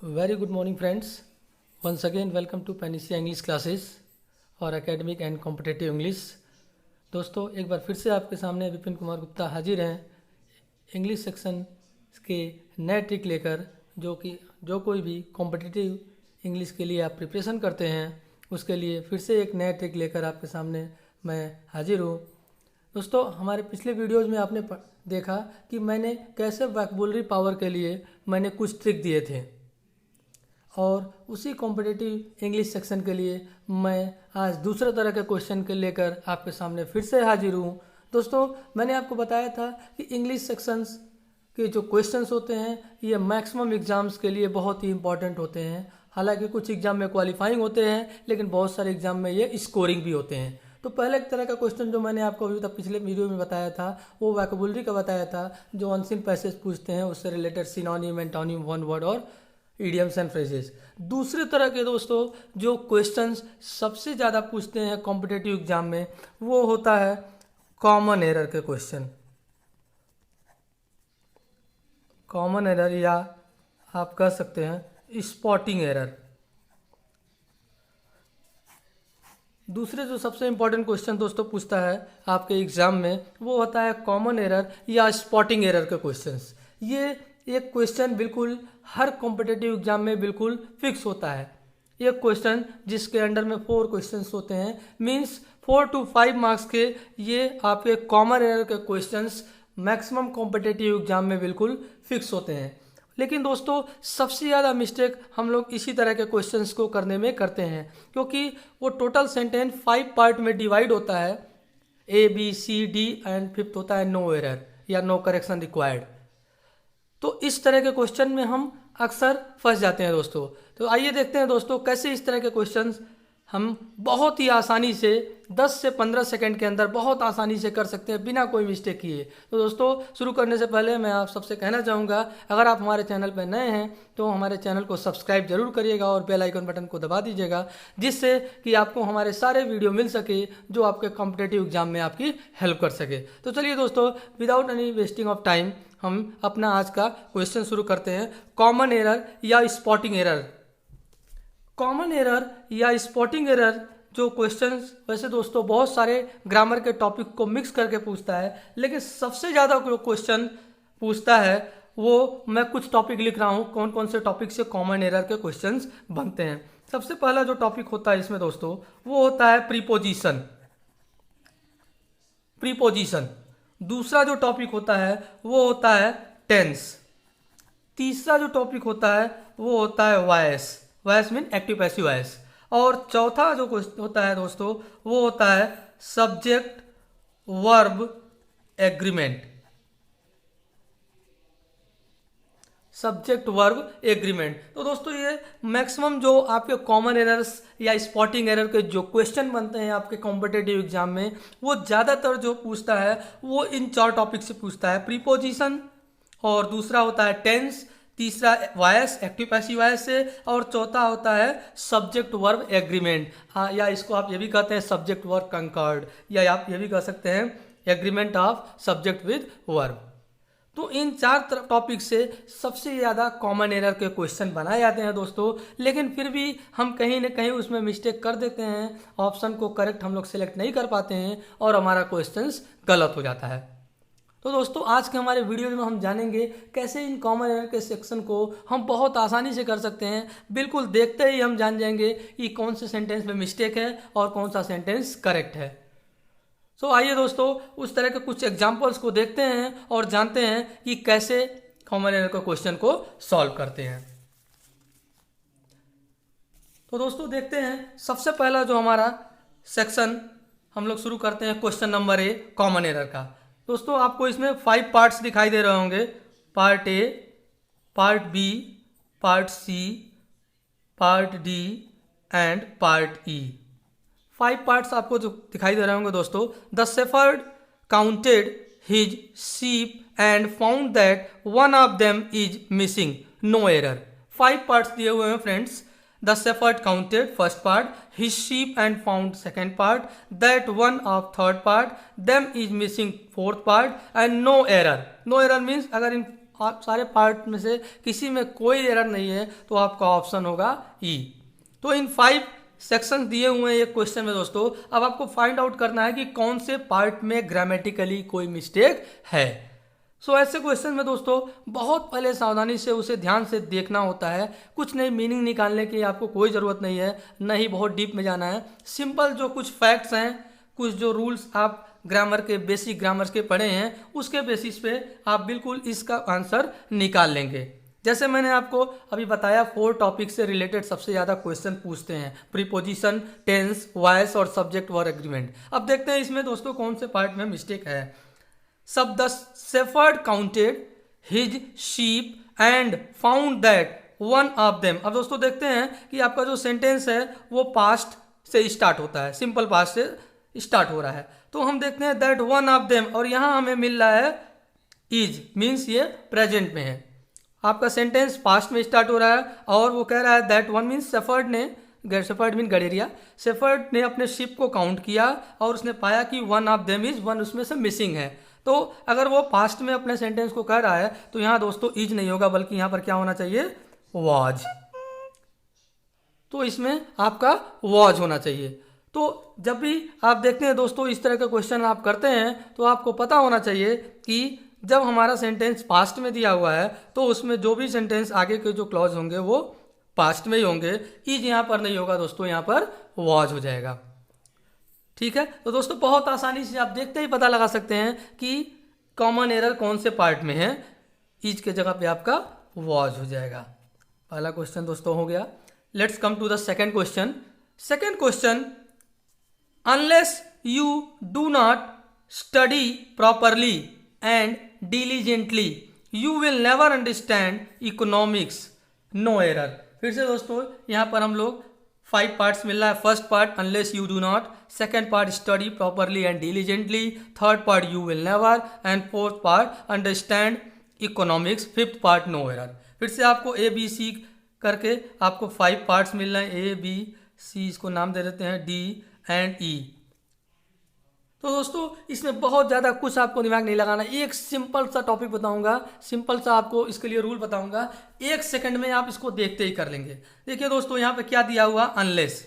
Very good morning, friends. Once again, welcome to Panacea English classes और academic and competitive English. दोस्तों, एक बार फिर से आपके सामने विपिन कुमार गुप्ता हाजिर हैं इंग्लिश सेक्शन के नए ट्रिक लेकर, जो कोई भी कॉम्पिटिटिव इंग्लिश के लिए आप प्रिपरेशन करते हैं उसके लिए फिर से एक नया ट्रिक लेकर आपके सामने मैं हाजिर हूँ। दोस्तों, हमारे पिछले वीडियोज़ में आपने देखा कि मैंने कैसे वोकैबुलरी पावर के लिए मैंने कुछ ट्रिक दिए थे, और उसी कॉम्पिटिटिव इंग्लिश सेक्शन के लिए मैं आज दूसरे तरह के क्वेश्चन के लेकर आपके सामने फिर से हाजिर हूँ। दोस्तों, मैंने आपको बताया था कि इंग्लिश सेक्शंस के जो क्वेश्चंस होते हैं ये मैक्सिमम एग्ज़ाम्स के लिए बहुत ही इंपॉर्टेंट होते हैं। हालांकि कुछ एग्ज़ाम में क्वालिफाइंग होते हैं, लेकिन बहुत सारे एग्ज़ाम में ये स्कोरिंग भी होते हैं। तो पहले एक तरह का क्वेश्चन जो मैंने आपको अभी तक पिछले वीडियो में बताया था वो वोकैबुलरी का बताया था, जो अनसीन पैसेज पूछते हैं उससे related synonym, antonym, one word और इडियम्स एंड फ्रेजेस। दूसरे तरह के दोस्तों जो क्वेश्चंस सबसे ज़्यादा पूछते हैं कॉम्पिटिटिव एग्जाम में वो होता है कॉमन एरर के क्वेश्चन। कॉमन एरर या आप कह सकते हैं स्पॉटिंग एरर। दूसरे जो सबसे इम्पोर्टेंट क्वेश्चन दोस्तों पूछता है आपके एग्जाम में वो होता है कॉमन एरर या स्पॉटिंग एरर के क्वेश्चंस। ये एक क्वेश्चन बिल्कुल हर कॉम्पिटिटिव एग्जाम में बिल्कुल फिक्स होता है। एक क्वेश्चन जिसके अंडर में 4 क्वेश्चंस होते हैं, मींस 4 to 5 मार्क्स के ये आपके कॉमन एरर के क्वेश्चंस मैक्सिमम कॉम्पिटिटिव एग्जाम में बिल्कुल फिक्स होते हैं। लेकिन दोस्तों, सबसे ज़्यादा मिस्टेक हम लोग इसी तरह के क्वेश्चंस को करने में करते हैं, क्योंकि वो टोटल सेंटेंस 5 पार्ट में डिवाइड होता है, A, B, C, D and 5th होता है नो एरर या नो करेक्शन रिक्वायर्ड। तो इस तरह के क्वेश्चन में हम अक्सर फंस जाते हैं दोस्तों। तो आइए देखते हैं दोस्तों कैसे इस तरह के क्वेश्चंस हम बहुत ही आसानी से 10 से 15 सेकंड के अंदर बहुत आसानी से कर सकते हैं बिना कोई मिस्टेक किए। तो दोस्तों, शुरू करने से पहले मैं आप सबसे कहना चाहूँगा, अगर आप हमारे चैनल पर नए हैं तो हमारे चैनल को सब्सक्राइब जरूर करिएगा और बेल आइकन बटन को दबा दीजिएगा, जिससे कि आपको हमारे सारे वीडियो मिल सके जो आपके कॉम्पिटिटिव एग्जाम में आपकी हेल्प कर सके। तो चलिए दोस्तों, without any wasting of time हम अपना आज का क्वेश्चन शुरू करते हैं। कॉमन एरर या स्पॉटिंग एरर। कॉमन एरर या स्पॉटिंग एरर जो क्वेश्चंस वैसे दोस्तों बहुत सारे ग्रामर के टॉपिक को मिक्स करके पूछता है, लेकिन सबसे ज़्यादा जो क्वेश्चन पूछता है वो मैं कुछ टॉपिक लिख रहा हूँ कौन कौन से टॉपिक से कॉमन एरर के क्वेश्चंस बनते हैं। सबसे पहला जो टॉपिक होता है इसमें दोस्तों वो होता है प्रीपोजिशन। प्रीपोजिशन। दूसरा जो टॉपिक होता है वो होता है टेंस। तीसरा जो टॉपिक होता है वो होता है voice. Voice mean active passive voice. और चौथा जो होता है दोस्तों वो होता है subject verb agreement. Subject verb agreement. तो दोस्तों, ये मैक्सिमम जो आपके कॉमन एरर्स या स्पॉटिंग एरर के जो क्वेश्चन बनते हैं आपके कॉम्पिटिटिव एग्जाम में वो ज़्यादातर जो पूछता है वो इन 4 टॉपिक से पूछता है। प्रीपोजिशन, और दूसरा होता है टेंस, तीसरा वॉइस एक्टिव पैसिव वॉइस से, और चौथा होता है सब्जेक्ट वर्ब एग्रीमेंट। हाँ, या इसको आप ये भी कहते हैं सब्जेक्ट वर्ब कंकर्ड, या आप ये भी कह सकते हैं agreement of subject with verb. तो इन 4 टॉपिक से सबसे ज़्यादा कॉमन एरर के क्वेश्चन बनाए जाते हैं दोस्तों, लेकिन फिर भी हम कहीं ना कहीं उसमें मिस्टेक कर देते हैं, ऑप्शन को करेक्ट हम लोग सेलेक्ट नहीं कर पाते हैं और हमारा क्वेश्चन गलत हो जाता है। तो दोस्तों, आज के हमारे वीडियो में हम जानेंगे कैसे इन कॉमन एरर के सेक्शन को हम बहुत आसानी से कर सकते हैं। बिल्कुल देखते ही हम जान जाएंगे कि कौन से सेंटेंस में मिस्टेक है और कौन सा सेंटेंस करेक्ट है। सो आइए दोस्तों, उस तरह के कुछ एग्जाम्पल्स को देखते हैं और जानते हैं कि कैसे कॉमन एरर के क्वेश्चन को सॉल्व करते हैं। तो दोस्तों देखते हैं, सबसे पहला जो हमारा सेक्शन हम लोग शुरू करते हैं question number A common error का। दोस्तों, आपको इसमें 5 पार्ट्स दिखाई दे रहे होंगे, part A, part B, part C, part D and part E। 5 parts आपको जो दिखाई दे रहे होंगे दोस्तों। The shepherd counted his sheep and found that one of them is missing, no error. 5 parts दिए हुए हैं friends. The shepherd counted first part, his sheep and found second part, that one of third part, them is missing fourth part and no error. No error means अगर इन सारे part में से किसी में कोई एरर नहीं है तो आपका ऑप्शन होगा ई। तो इन 5 सेक्शन दिए हुए हैं एक क्वेश्चन में दोस्तों। अब आपको फाइंड आउट करना है कि कौन से पार्ट में ग्रामेटिकली कोई मिस्टेक है। सो ऐसे क्वेश्चन में दोस्तों बहुत पहले सावधानी से उसे ध्यान से देखना होता है। कुछ नहीं, मीनिंग निकालने की आपको कोई ज़रूरत नहीं है, न ही बहुत डीप में जाना है। सिंपल जो कुछ फैक्ट्स हैं, कुछ जो रूल्स आप ग्रामर के बेसिक ग्रामर के पढ़े हैं, उसके बेसिस पे आप बिल्कुल इसका आंसर निकाल लेंगे। जैसे मैंने आपको अभी बताया 4 टॉपिक से रिलेटेड सबसे ज़्यादा क्वेश्चन पूछते हैं, प्रीपोजिशन, टेंस, वॉइस और सब्जेक्ट वर्ब एग्रीमेंट। अब देखते हैं इसमें दोस्तों कौन से पार्ट में मिस्टेक है। सब the shepherd counted his sheep and found that one of them. अब दोस्तों देखते हैं कि आपका जो सेंटेंस है वो पास्ट से स्टार्ट होता है, सिंपल पास्ट से स्टार्ट हो रहा है। तो हम देखते हैं दैट वन ऑफ देम, और यहाँ हमें मिल रहा है इज, मीन्स ये प्रेजेंट में है। आपका सेंटेंस पास्ट में स्टार्ट हो रहा है और वो कह रहा है दैट वन मीन्स शेफर्ड ने, शेफर्ड मीन गडेरिया, शेफर्ड ने अपने शिप को काउंट किया और उसने पाया कि one of them is, one उसमें से मिसिंग है। तो अगर वो पास्ट में अपने सेंटेंस को कह रहा है तो यहाँ दोस्तों इज नहीं होगा, बल्कि यहाँ पर क्या होना चाहिए, वाज। तो इसमें आपका वाज होना चाहिए। तो जब भी आप देखते हैं दोस्तों इस तरह का क्वेश्चन आप करते हैं तो आपको पता होना चाहिए कि जब हमारा सेंटेंस पास्ट में दिया हुआ है तो उसमें जो भी सेंटेंस आगे के जो क्लॉज होंगे वो पास्ट में ही होंगे। इज यहाँ पर नहीं होगा दोस्तों, यहाँ पर वाज हो जाएगा। ठीक है, तो दोस्तों बहुत आसानी से आप देखते ही पता लगा सकते हैं कि कॉमन एरर कौन से पार्ट में है। इज के जगह पे आपका वाज हो जाएगा। पहला क्वेश्चन दोस्तों हो गया। Let's come to the second question. Second question, unless you do not study properly and diligently you will never understand economics, no error। फिर से दोस्तों यहाँ पर हम लोग 5 पार्ट्स मिल रहा है। First part unless you do not, second part study properly and diligently, third part you will never and fourth part understand economics, fifth part no error। फिर से आपको A B C करके आपको 5 पार्ट्स मिल रहे हैं। A B C, इसको नाम दे देते हैं D एंड E। तो दोस्तों इसमें बहुत ज़्यादा कुछ आपको दिमाग नहीं लगाना। एक सिंपल सा टॉपिक बताऊंगा, सिंपल सा आपको इसके लिए रूल बताऊंगा, 1 सेकंड में आप इसको देखते ही कर लेंगे। देखिए दोस्तों यहाँ पे क्या दिया हुआ, अनलेस,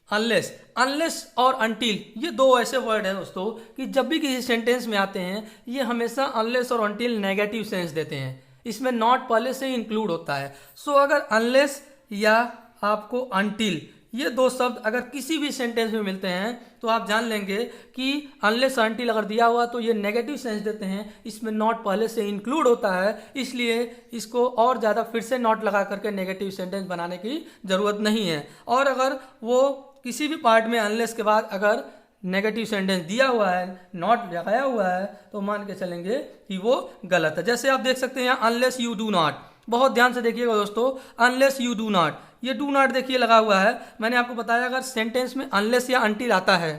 अनलेस, अनलेस और अनटिल, ये 2 ऐसे वर्ड हैं दोस्तों कि जब भी किसी सेंटेंस में आते हैं ये हमेशा अनलेस और अनटिल नेगेटिव सेंस देते हैं। इसमें नॉट पहले से ही इंक्लूड होता है। सो अगर अनलेस या आपको अनटिल, ये 2 शब्द अगर किसी भी सेंटेंस में मिलते हैं तो आप जान लेंगे कि अनलेस अनटिल अगर दिया हुआ तो ये नेगेटिव सेंस देते हैं। इसमें नॉट पहले से इंक्लूड होता है, इसलिए इसको और ज़्यादा फिर से नॉट लगा करके नेगेटिव सेंटेंस बनाने की ज़रूरत नहीं है। और अगर वो किसी भी पार्ट में अनलेस के बाद अगर नेगेटिव सेंटेंस दिया हुआ है, नॉट लगाया हुआ है, तो मान के चलेंगे कि वो गलत है। जैसे आप देख सकते हैं यहाँ अनलेस यू डू नॉट, बहुत ध्यान से देखिएगा दोस्तों, अनलेस यू डू नॉट, ये डू नॉट देखिए लगा हुआ है। मैंने आपको बताया अगर सेंटेंस में अनलेस या अनटिल आता है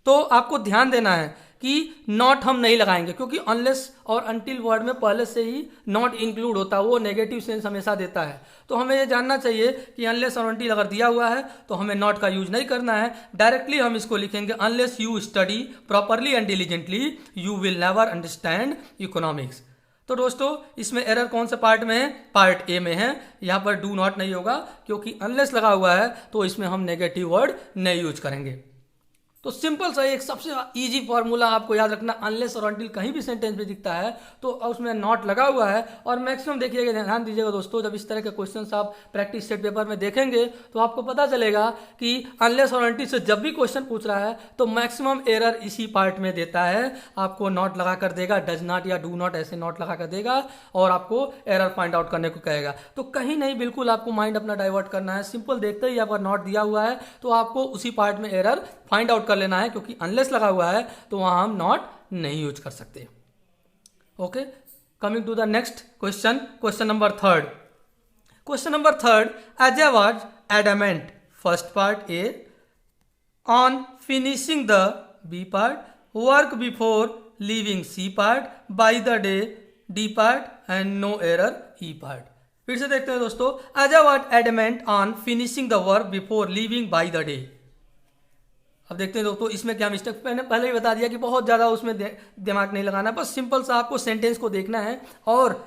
तो आपको ध्यान देना है कि नॉट हम नहीं लगाएंगे, क्योंकि अनलेस और अनटिल वर्ड में पहले से ही नॉट इंक्लूड होता है, वो नेगेटिव सेंस हमेशा देता है। तो हमें ये जानना चाहिए कि अनलेस और अनटिल अगर दिया हुआ है तो हमें नॉट का यूज नहीं करना है। डायरेक्टली हम इसको लिखेंगे unless you study properly and diligently you will never understand economics. तो दोस्तों इसमें एरर कौन से पार्ट में है, पार्ट ए में है। यहाँ पर डू नॉट नहीं होगा क्योंकि अनलेस लगा हुआ है, तो इसमें हम नेगेटिव वर्ड नहीं यूज करेंगे। तो सिंपल सा एक सबसे इजी फॉर्मूला आपको याद रखना, अनलेस और अनटिल कहीं भी सेंटेंस में दिखता है तो उसमें नॉट लगा हुआ है। और मैक्सिमम देखिएगा, ध्यान दीजिएगा दोस्तों, जब इस तरह के क्वेश्चंस आप प्रैक्टिस सेट पेपर में देखेंगे तो आपको पता चलेगा कि अनलेस और अनटिल से जब भी क्वेश्चन पूछ रहा है तो मैक्सिमम एरर इसी पार्ट में देता है। आपको नॉट लगा कर देगा, डज नॉट या डू नॉट ऐसे नॉट लगा कर देगा और आपको एरर फाइंड आउट करने को कहेगा। तो कहीं नहीं, बिल्कुल आपको माइंड अपना डाइवर्ट करना है। सिंपल देखते ही अगर नॉट दिया हुआ है तो आपको उसी पार्ट में एरर फाइंड आउट कर लेना है, क्योंकि अनलेस लगा हुआ है तो वहां हम नॉट नहीं यूज कर सकते। Okay, coming to the next question, question number 3। Question number 3, Ajay was adamant, first part A, on finishing the B part, work before leaving C part, by the day D part and no error E part. फिर से देखते हैं दोस्तों, Ajay was adamant on finishing the work before leaving by the day. अब देखते हैं दोस्तों इसमें क्या मिस्टेक, मैंने पहले ही बता दिया कि बहुत ज़्यादा उसमें दिमाग नहीं लगाना, बस सिंपल सा आपको सेंटेंस को देखना है और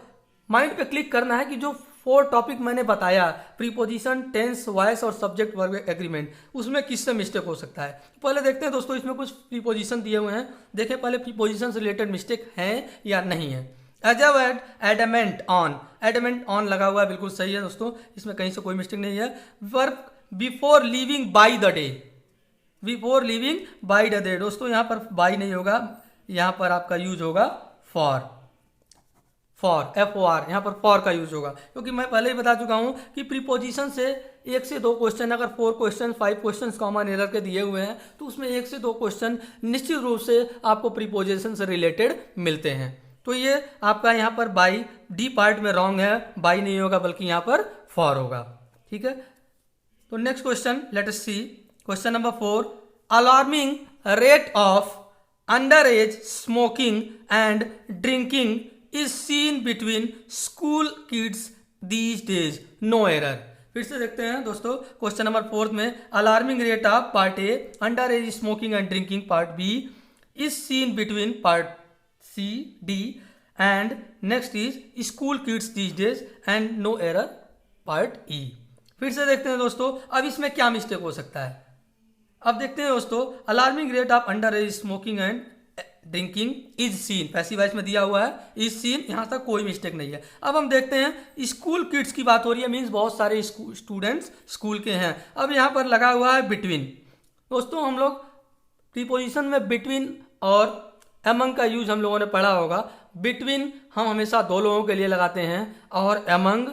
माइंड पे क्लिक करना है कि जो 4 टॉपिक मैंने बताया, प्रीपोजिशन, टेंस, वॉइस और सब्जेक्ट वर्ब एग्रीमेंट, उसमें किससे मिस्टेक हो सकता है। पहले देखते हैं दोस्तों इसमें कुछ प्रीपोजिशन दिए हुए हैं, देखें पहले प्रीपोजिशन से रिलेटेड मिस्टेक है या नहीं है। As a word adamant on, adamant on लगा हुआ है, बिल्कुल सही है दोस्तों, इसमें कहीं से कोई मिस्टेक नहीं है। Verb before living by the day, before living by the day, दोस्तों यहाँ पर बाय नहीं होगा, यहाँ पर आपका यूज होगा फॉर, FOR, यहाँ पर फॉर का यूज होगा, क्योंकि मैं पहले ही बता चुका हूँ कि प्रीपोजिशन से 1 से 2 क्वेश्चन, अगर 4 क्वेश्चन 5 क्वेश्चन कॉमन एरर के दिए हुए हैं तो उसमें 1 से 2 क्वेश्चन निश्चित रूप से आपको प्रीपोजिशन से रिलेटेड मिलते हैं। तो ये आपका यहाँ पर बाई, डी पार्ट में रॉन्ग है, बाई नहीं होगा बल्कि यहाँ पर फॉर होगा, ठीक है। तो next question let us see, question number 4, alarming rate of under age smoking and drinking is seen between school kids these days, no error. फिर से देखते हैं दोस्तों क्वेश्चन नंबर 4 में, alarming rate of part A under age smoking and drinking part B is seen between part C D and next is school kids these days and no error part E. फिर से देखते हैं दोस्तों अब इसमें क्या mistake हो सकता है। अब देखते हैं दोस्तों, alarming rate of under age smoking and drinking is scene, passive voice में दिया हुआ है इज सीन, यहां तक कोई मिस्टेक नहीं है। अब हम देखते हैं स्कूल किड्स की बात हो रही है, मींस बहुत सारे स्टूडेंट्स स्कूल के हैं। अब यहां पर लगा हुआ है बिटवीन, दोस्तों हम लोग प्रीपोजिशन में बिटवीन और एमंग का यूज हम लोगों ने पढ़ा होगा। बिटवीन हम हमेशा 2 लोगों के लिए लगाते हैं और एमंग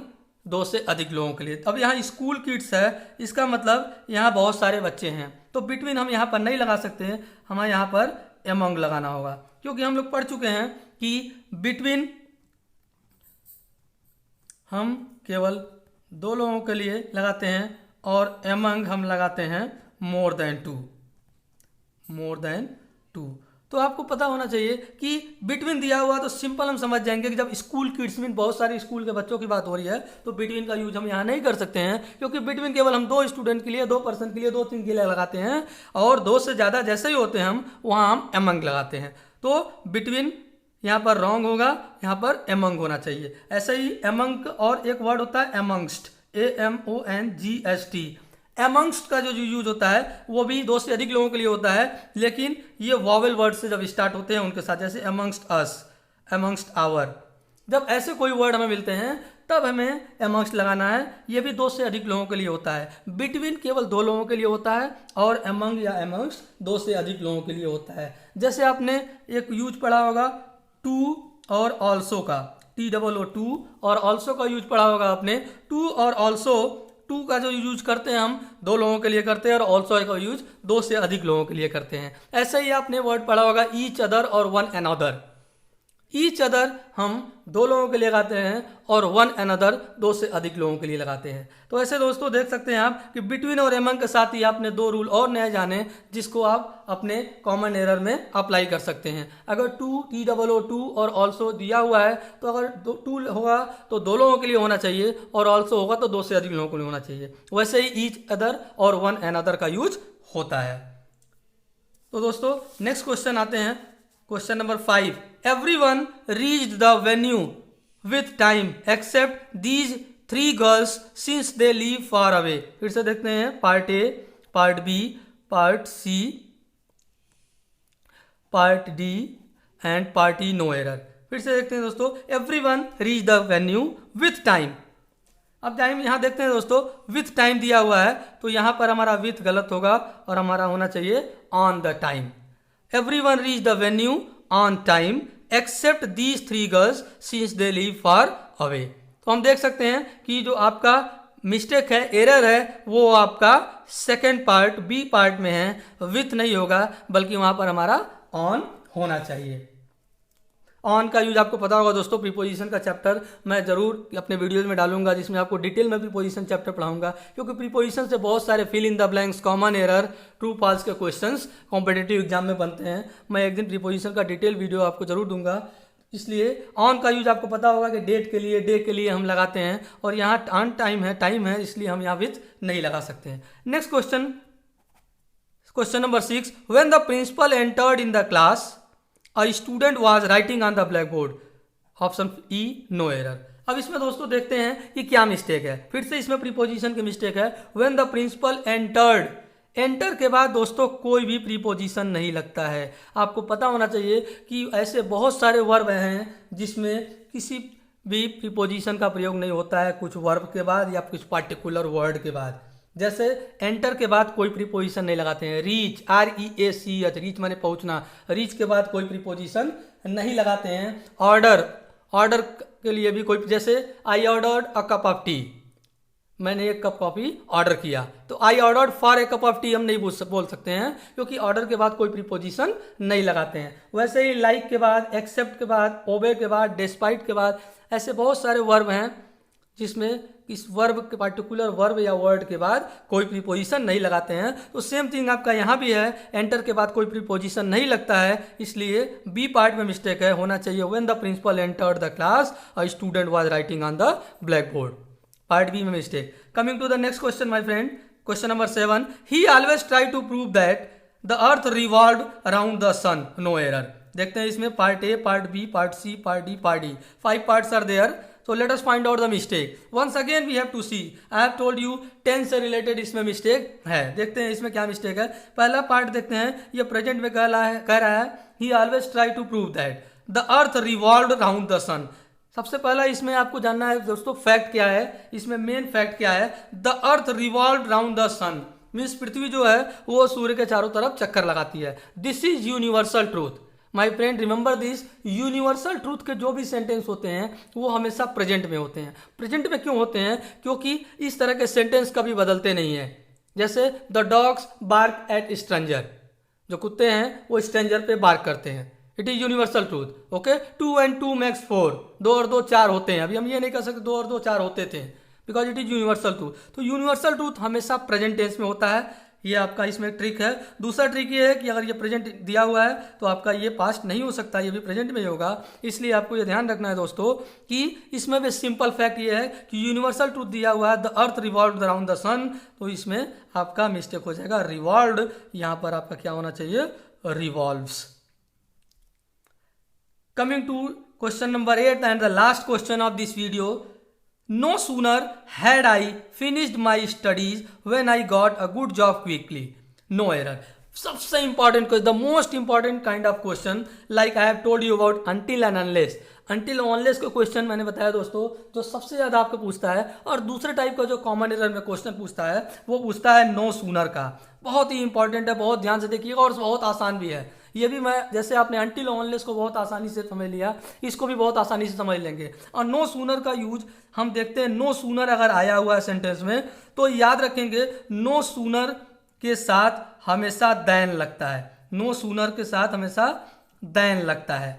2 से अधिक लोगों के लिए। अब यहाँ स्कूल किड्स है, इसका मतलब यहाँ बहुत सारे बच्चे हैं, तो बिटवीन हम यहाँ पर नहीं लगा सकते हैं, हमें यहाँ पर एमंग लगाना होगा, क्योंकि हम लोग पढ़ चुके हैं कि बिटवीन हम केवल 2 लोगों के लिए लगाते हैं और एमंग हम लगाते हैं मोर देन टू। तो आपको पता होना चाहिए कि बिटवीन दिया हुआ तो सिंपल हम समझ जाएंगे कि जब स्कूल किड्स मीन बहुत सारे स्कूल के बच्चों की बात हो रही है तो बिटवीन का यूज हम यहाँ नहीं कर सकते हैं, क्योंकि बिटवीन केवल हम 2 स्टूडेंट के लिए, 2 पर्सन के लिए, 2-3 के लिए लगाते हैं और 2 से ज़्यादा जैसे ही होते हैं हम वहाँ हम एमंग लगाते हैं। तो बिटवीन यहाँ पर रॉन्ग होगा, यहाँ पर एमंग होना चाहिए। ऐसे ही एमंग और एक वर्ड होता है एमंगस्ट, AMONGST। एमंगस्ट का जो यूज होता है वो भी 2 से अधिक लोगों के लिए होता है, लेकिन ये वॉवेल वर्ड से जब स्टार्ट होते हैं उनके साथ, जैसे एमंगस्ट अस, एमंगस्ट आवर, जब ऐसे कोई वर्ड हमें मिलते हैं तब हमें एमंगस्ट लगाना है। ये भी 2 से अधिक लोगों के लिए होता है। बिटवीन केवल 2 लोगों के लिए होता है और एमंग या एमंगस्ट 2 से अधिक लोगों के लिए होता है। जैसे आपने एक यूज पढ़ा होगा टू और ऑल्सो का, TOO, और ऑल्सो का यूज पढ़ा होगा आपने, टू और ऑल्सो। टू का जो यूज करते हैं हम 2 लोगों के लिए करते हैं और ऑल्सो का यूज 2 से अधिक लोगों के लिए करते हैं। ऐसे ही आपने वर्ड पढ़ा होगा ईच अदर और वन अनदर। ईच अदर हम 2 लोगों के लिए लगाते हैं और वन अनदर 2 से अधिक लोगों के लिए लगाते हैं। तो ऐसे दोस्तों देख सकते हैं आप कि बिटवीन और एमंग के साथ ही आपने 2 रूल और नए जाने, जिसको आप अपने कॉमन एरर में अप्लाई कर सकते हैं। अगर TOO और ऑल्सो दिया हुआ है तो अगर 2 होगा तो 2 लोगों के लिए होना चाहिए और ऑल्सो होगा तो 2 से अधिक लोगों के लिए होना चाहिए। वैसे ही ईच अदर और वन अनदर का यूज होता है। तो दोस्तों नेक्स्ट क्वेश्चन आते हैं, question number 5, everyone reached the venue with time except these 3 girls since they live far away। फिर से देखते हैं part A, part B, part C, part D and part E, no error. फिर से देखते हैं दोस्तों, everyone reached the venue with time। अब टाइम यहाँ देखते हैं दोस्तों, विथ टाइम दिया हुआ है तो यहाँ पर हमारा विथ गलत होगा और हमारा होना चाहिए on the time. Everyone reached the venue on time except these 3 girls since they live far away। तो हम देख सकते हैं कि जो आपका मिस्टेक है, एरर है, वो आपका सेकेंड पार्ट बी पार्ट में है, विथ नहीं होगा बल्कि वहां पर हमारा ऑन होना चाहिए। ऑन का यूज आपको पता होगा दोस्तों, प्रीपोजिशन का चैप्टर मैं जरूर अपने वीडियोज में डालूंगा जिसमें आपको डिटेल में प्रीपोजिशन चैप्टर पढ़ाऊंगा, क्योंकि प्रीपोजिशन से बहुत सारे fill in the blanks, common error, true false के क्वेश्चंस कॉम्पिटिटिव एग्जाम में बनते हैं। मैं एक दिन प्रीपोजिशन का डिटेल वीडियो आपको जरूर दूंगा। इसलिए ऑन का यूज आपको पता होगा कि डेट के लिए, डे के लिए हम लगाते हैं और यहाँ ऑन टाइम है, इसलिए हम यहाँ विथ नहीं लगा सकते हैं। Next question number 6, when the principal entered in the class a student was writing on the black board. Option E, no error. अब इसमें दोस्तों देखते हैं कि क्या मिस्टेक है। फिर से इसमें प्रीपोजिशन की मिस्टेक है। When the principal entered, enter के बाद दोस्तों कोई भी प्रीपोजिशन नहीं लगता है। आपको पता होना चाहिए कि ऐसे बहुत सारे वर्ब हैं जिसमें किसी भी प्रीपोजिशन का प्रयोग नहीं होता है, कुछ वर्ब के बाद या कुछ पार्टिकुलर वर्ड के बाद। जैसे एंटर के बाद कोई प्रीपोजिशन नहीं लगाते हैं। रीच, REACH, रीच माने पहुंचना, रीच के बाद कोई प्रीपोजिशन नहीं लगाते हैं। ऑर्डर, ऑर्डर के लिए भी कोई, जैसे I ordered a cup of T, मैंने एक कप कॉफी ऑर्डर किया, तो I ordered for a cup of T हम नहीं बोल सकते हैं, क्योंकि ऑर्डर के बाद कोई प्रीपोजिशन नहीं लगाते हैं। वैसे ही लाइक के बाद, एक्सेप्ट के बाद, ओबे के बाद, डिस्पाइट के बाद, ऐसे बहुत सारे वर्ब हैं जिसमें इस वर्ब के पार्टिकुलर वर्ब या वर्ड के बाद कोई प्रीपोजिशन नहीं लगाते हैं। तो सेम थिंग आपका यहाँ भी है, एंटर के बाद कोई प्रीपोजिशन नहीं लगता है, इसलिए बी पार्ट में मिस्टेक है। होना चाहिए when the principal entered the class a student was writing on the black board. Part B में mistake. Coming to the next question my friend, question number 7, he always try to prove that the earth revolve around the sun, no error. देखते हैं इसमें part A, part B, part C, part D, part E, 5 parts are there. So let us find out the mistake. Once again we have to see. I have told you tense से related इसमें mistake है। देखते हैं इसमें क्या mistake है। पहला part देखते हैं, ये प्रेजेंट में कह रहा है he always try to prove that the earth revolved around the sun। सबसे पहला इसमें आपको जानना है दोस्तों फैक्ट क्या है। इसमें मेन फैक्ट क्या है, the earth revolve round the sun, means पृथ्वी जो है वो सूर्य के चारों तरफ चक्कर लगाती है। This is universal truth my friend, remember this. Universal truth के जो भी सेंटेंस होते हैं वो हमेशा प्रेजेंट में होते हैं। प्रेजेंट में क्यों होते हैं, क्योंकि इस तरह के सेंटेंस कभी बदलते नहीं हैं। जैसे the dogs bark at stranger, जो कुत्ते हैं वो स्ट्रेंजर पे बार्क करते हैं। It is universal truth. Okay, 2 and 2 makes 4, 2 और 2 4 होते हैं। अभी हम ये नहीं कह सकते 2 और 2 4 होते थे, because it is universal truth. तो यूनिवर्सल ट्रूथ हमेशा प्रेजेंट टेंस में होता है। ये आपका इसमें ट्रिक है। दूसरा ट्रिक ये है कि अगर ये प्रेजेंट दिया हुआ है तो आपका ये पास्ट नहीं हो सकता, ये भी प्रेजेंट में ही होगा। इसलिए आपको ये ध्यान रखना है दोस्तों कि इसमें भी सिंपल फैक्ट ये है कि यूनिवर्सल ट्रूथ दिया हुआ है the earth revolved around the sun, तो इसमें आपका मिस्टेक हो जाएगा रिवॉल्व्ड, यहाँ पर आपका क्या होना चाहिए, revolves. Coming to question number 8 and the last question of this video. No sooner had I finished my studies when I got a good job quickly. No error. सबसे important question, the most important kind of question, like I have told you about until and unless. Until unless का question मैंने बताया दोस्तों जो सबसे ज्यादा आपको पूछता है। और दूसरे टाइप का जो कॉमन एरर में क्वेश्चन पूछता है वो पूछता है नो सूनर का। बहुत ही इंपॉर्टेंट है, बहुत ध्यान से देखिएगा और बहुत आसान भी है। ये भी मैं, जैसे आपने अनटिल अनलेस को बहुत आसानी से समझ लिया, इसको भी बहुत आसानी से समझ लेंगे। और नो सूनर का यूज हम देखते हैं, नो सूनर अगर आया हुआ है सेंटेंस में तो याद रखेंगे नो सूनर के साथ हमेशा देन लगता है। नो सूनर के साथ हमेशा देन लगता है,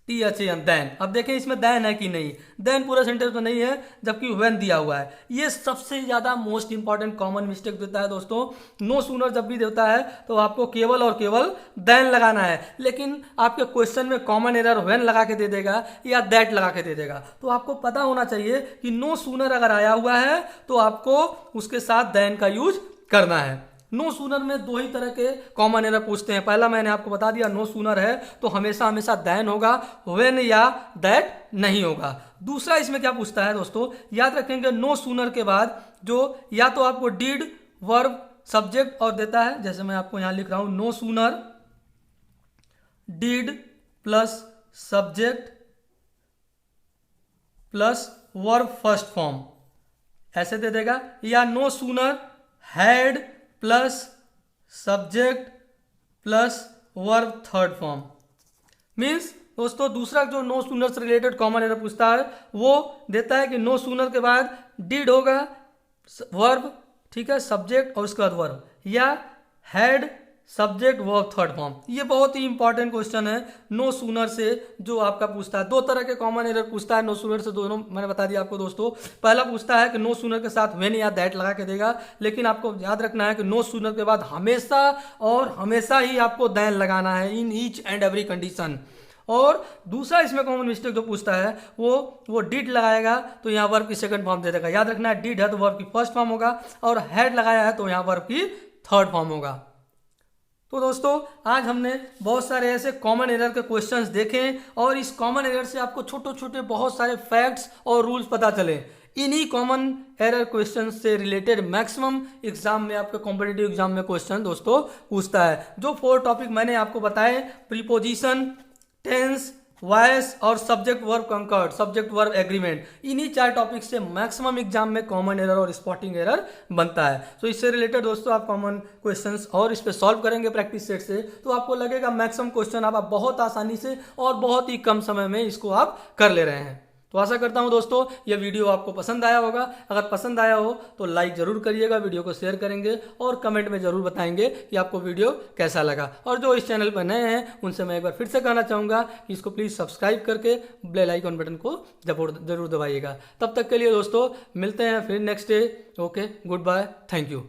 THAN, देन। अब देखें इसमें देन है कि नहीं, देन पूरा सेंटेंस में नहीं है, जबकि व्हेन दिया हुआ है। ये सबसे ज्यादा मोस्ट इंपॉर्टेंट कॉमन मिस्टेक देता है दोस्तों। नो सूनर जब भी देता है तो आपको केवल और केवल देन लगाना है, लेकिन आपके क्वेश्चन में कॉमन एरर व्हेन लगा के दे देगा या दैट लगा के दे देगा। तो आपको पता होना चाहिए कि नो सूनर अगर आया हुआ है तो आपको उसके साथ देन का यूज करना है। नो सूनर में दो ही तरह के कॉमन एरर पूछते हैं। पहला मैंने आपको बता दिया, नो सूनर है तो हमेशा हमेशा देन होगा, व्हेन या दैट नहीं होगा। दूसरा इसमें क्या पूछता है दोस्तों, याद रखेंगे नो सूनर के बाद जो या तो आपको डिड, वर्ब, सब्जेक्ट और देता है। जैसे मैं आपको यहां लिख रहा हूं, no sooner did plus subject plus verb first form, ऐसे दे देगा। या no sooner had plus subject plus verb third form. Means दोस्तों दूसरा जो नो सूनर से रिलेटेड कॉमन एरर पूछता है वो देता है कि नो सूनर के बाद डिड होगा, वर्ब, ठीक है, सब्जेक्ट और उसके बाद वर्ब, या had subject verb third form. ये बहुत ही इंपॉर्टेंट क्वेश्चन है नो सूनर से जो आपका पूछता है। दो तरह के कॉमन एरर पूछता है नो सूनर से, दोनों मैंने बता दिया आपको दोस्तों। पहला पूछता है कि नो सूनर के साथ व्हेन या दैट लगा के देगा, लेकिन आपको याद रखना है कि नो सूनर के बाद हमेशा और हमेशा ही आपको देन लगाना है in each and every condition. और दूसरा इसमें कॉमन मिस्टेक जो पूछता है वो डिड लगाएगा तो यहाँ वर्ब की सेकंड फॉर्म दे देगा। याद रखना है डिड है तो वर्ब की फर्स्ट फॉर्म होगा, और हैड लगाया है तो यहाँ वर्ब की थर्ड फॉर्म होगा। तो दोस्तों आज हमने बहुत सारे ऐसे कॉमन एरर के क्वेश्चंस देखे और इस कॉमन एरर से आपको छोटे छोटे बहुत सारे फैक्ट्स और रूल्स पता चले। इन्हीं कॉमन एरर क्वेश्चन से रिलेटेड मैक्सिमम एग्जाम में आपके कॉम्पिटिटिव एग्जाम में क्वेश्चन दोस्तों पूछता है। जो 4 टॉपिक मैंने आपको बताए, प्रीपोजिशन, टेंस, वॉइस और subject verb conquered, subject verb agreement, इन्हीं 4 टॉपिक से मैक्सिमम एग्जाम में कॉमन एरर और स्पॉटिंग एरर बनता है। तो इससे रिलेटेड दोस्तों आप कॉमन क्वेश्चंस और इस पे सॉल्व करेंगे प्रैक्टिस सेट से, तो आपको लगेगा मैक्सिमम क्वेश्चन आप बहुत आसानी से और बहुत ही कम समय में इसको आप कर ले रहे हैं। तो आशा करता हूं दोस्तों यह वीडियो आपको पसंद आया होगा। अगर पसंद आया हो तो लाइक जरूर करिएगा, वीडियो को शेयर करेंगे और कमेंट में जरूर बताएंगे कि आपको वीडियो कैसा लगा। और जो इस चैनल पर नए हैं उनसे मैं एक बार फिर से कहना चाहूँगा कि इसको प्लीज़ सब्सक्राइब करके बेल आइकन बटन को जरूर दबाइएगा। तब तक के लिए दोस्तों मिलते हैं फिर next day. Okay, good bye, thank you.